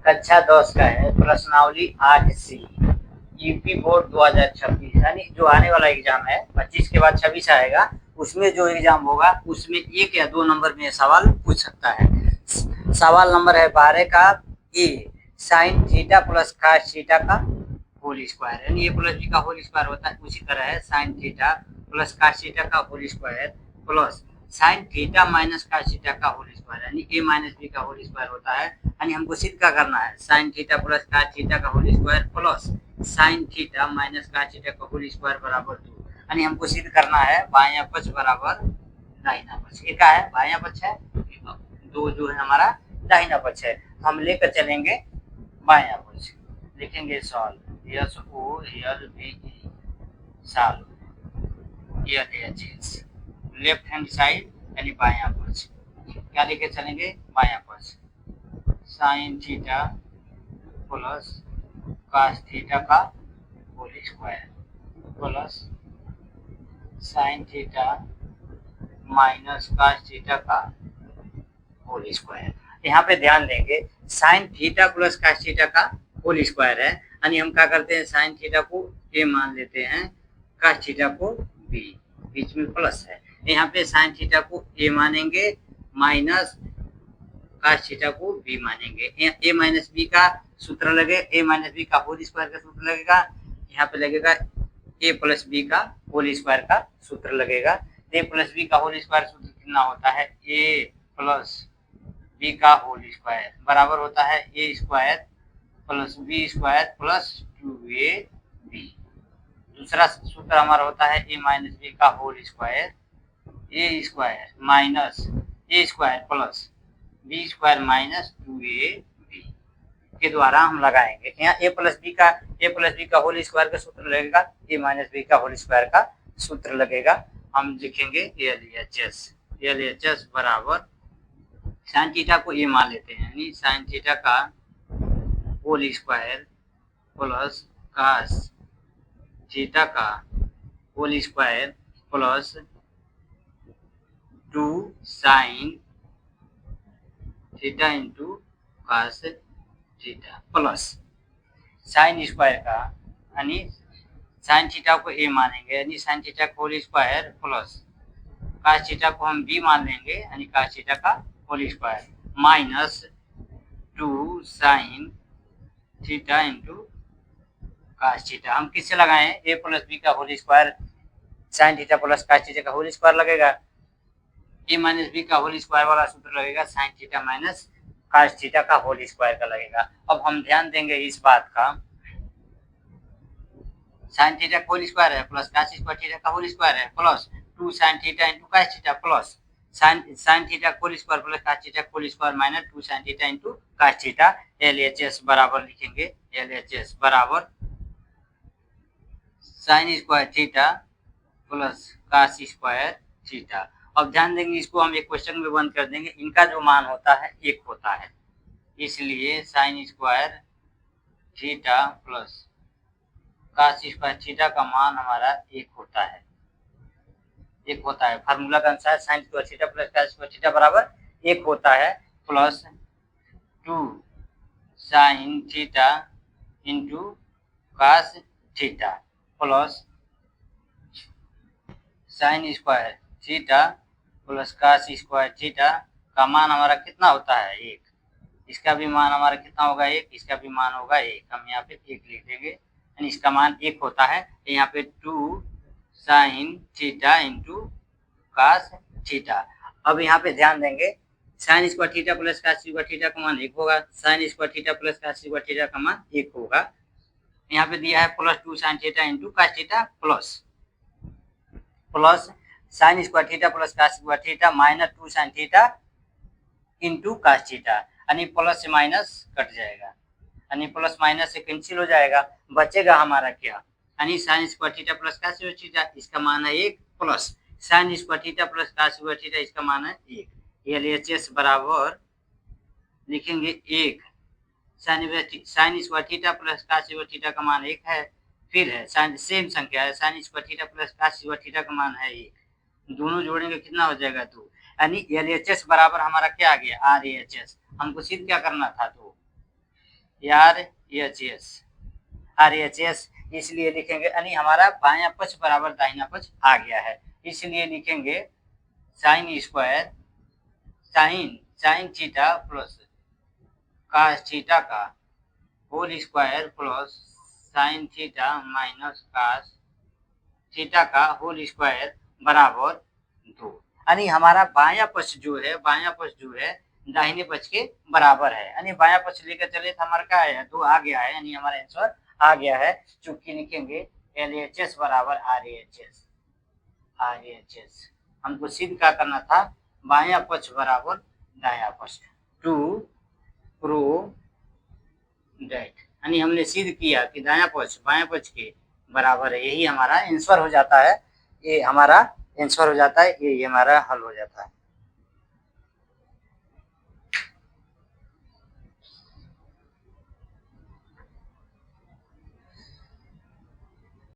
कक्षा 10 का है प्रश्नावली 8C यूपी बोर्ड 2026 यानी जो आने वाला एग्जाम है 25 के बाद 26 आएगा, उसमें जो एग्जाम होगा उसमें 1 या 2 नंबर में सवाल पूछ सकता है। सवाल नंबर है 12 का A sine theta plus cos theta का होल स्क्वायर, यानी ए प्लस बी का होल स्क्वायर होता है, उसी तरह है sine theta plus cos theta का whole square plus sine theta minus cos theta का होल स्क्वायर, यानी ए माइनस बी का होल स्क्वायर होता है। यानी हमको सिद्ध क्या करना है, sine theta plus cos theta का whole square plus sine theta minus cos theta का होल स्क्वायर बराबर 2। यानी हमको सिद्ध करना है बायां पक्ष बराबर दाहिना पक्ष। ये क्या है, बायां पक्ष है, 2 जो है हमारा दाहिना पक्ष है, तो हम लेकर चलेंगे बायां पक्ष। लिखेंगे solve, SOLVE solve, left hand side यानी बायां पक्ष। क्या लेके चलेंगे, बायां पक्ष, sine theta plus cos theta का whole square plus sine theta minus cos theta का होल स्क्वायर। यहाँ पे ध्यान देंगे sine theta plus cos theta का होल स्क्वायर है, यानी हम क्या करते हैं, साइन थीटा को ए मान लेते हैं, कॉस थीटा को बी, बीच में प्लस है। यहाँ पे साइन थीटा को ए मानेंगे माइनस कॉस थीटा को बी मानेंगे। ए माइनस बी का सूत्र लगे, ए माइनस बी का होल स्क्वायर का सूत्र लगेगा, यहाँ पे लगेगा ए प्लस बी का होल स्क्वायर का सूत्र लगेगा। ए प्लस बी का होल स्क्वायर सूत्र कितना होता है, ए प्लस बी का होल स्क्वायर बराबर होता है A square plus B square plus 2ab। दूसरा सूत्र हमारा होता है ए माइनस बी का whole square, A square minus A square plus B square minus 2ab के द्वारा हम लगाएंगे। यहाँ ए प्लस बी का होल स्क्वायर का सूत्र लगेगा, ए माइनस बी का होल स्क्वायर का सूत्र लगेगा। हम लिखेंगे LHS बराबर साइन थीटा को ए मान लेते हैं, यानी साइन थीटा का whole square plus cos theta का whole square plus 2 sine theta into cos theta plus sine square का, यानी साइन थीटा को ए मानेंगे, यानी साइन थीटा का whole square plus cos theta को हम बी मान लेंगे, यानी कॉस थीटा का whole square minus 2 sine theta into cos theta. हम किससे लगाएं, ए प्लस बी का whole square sine theta plus cos theta का होल स्क्वायर लगेगा, ए माइनस बी का होल स्क्वायर वाला सूत्र लगेगा sine theta minus cos theta का होल स्क्वायर का लगेगा। अब हम ध्यान देंगे इस बात का, साइन थीटा का होल स्क्वायर है प्लस कॉस स्क्वायर थीटा का होल स्क्वायर है plus 2 sine theta into cos theta plus sine theta whole square plus cos theta whole square minus 2 sine theta into cos theta. LHS बराबर लिखेंगे, LHS बराबर sine square theta plus cos square theta. अब ध्यान देंगे इसको हम एक question में बंद कर देंगे, इनका जो मान होता है 1 होता है, इसलिए sine square theta plus cos square theta का मान हमारा 1 होता है, 1 होता है। फार्मूला का अनुसार sine square theta plus cos square theta बराबर 1 होता है plus 2 sine theta into cos theta plus sine square theta plus cos square theta का मान हमारा कितना होता है, 1। इसका भी मान हमारा कितना होगा, 1, इसका भी मान होगा 1, हम यहाँ पे 1 लिख देंगे, यानी इसका मान 1 होता है। यहाँ पे 2 sine theta into cos theta. अब यहाँ पे ध्यान देंगे sine square theta plus cos square theta का मान 1 होगा, sine square theta plus cos square theta का मान 1 होगा। यहाँ पे दिया है plus 2 sine theta into cos theta plus sine square theta plus cos square theta minus 2 sine theta into cos theta, यानी प्लस से माइनस कट जाएगा, यानी प्लस माइनस से कैंसिल हो जाएगा, बचेगा हमारा क्या, यानी sine square theta plus cos square theta इसका मान है 1 plus sine square theta plus cos square theta इसका मान है 1। LHS बराबर लिखेंगे 1 sine square theta plus cos square theta का मान 1 है, फिर है साइन सेम संख्या है sine square theta plus cos square theta का मान है 1, दोनों जोड़ेंगे कितना हो जाएगा 2, यानी LHS बराबर हमारा क्या आ गया RHS। हमको सिद्ध क्या करना था, तो RHS इसलिए लिखेंगे, यानी हमारा बायां पक्ष बराबर दाहिना पक्ष आ गया है, इसलिए लिखेंगे sine theta plus cos theta का whole square plus sine theta minus cos theta का होल स्क्वायर बराबर 2। यानी हमारा बायां पक्ष जो है दाहिने पक्ष के बराबर है, यानी बायां पक्ष लेकर चले तो हमारा क्या है 2 आ गया है, यानी हमारा आंसर आ गया है। चूंकि लिखेंगे LHS बराबर RHS हमको सिद्ध क्या करना था, बायां पक्ष बराबर दायां पक्ष टू प्रूव दैट, यानी हमने सिद्ध किया कि दायां पक्ष बायां पक्ष के बराबर है, यही हमारा आंसर हो जाता है, ये हमारा आंसर हो जाता है, ये हमारा हल हो जाता है।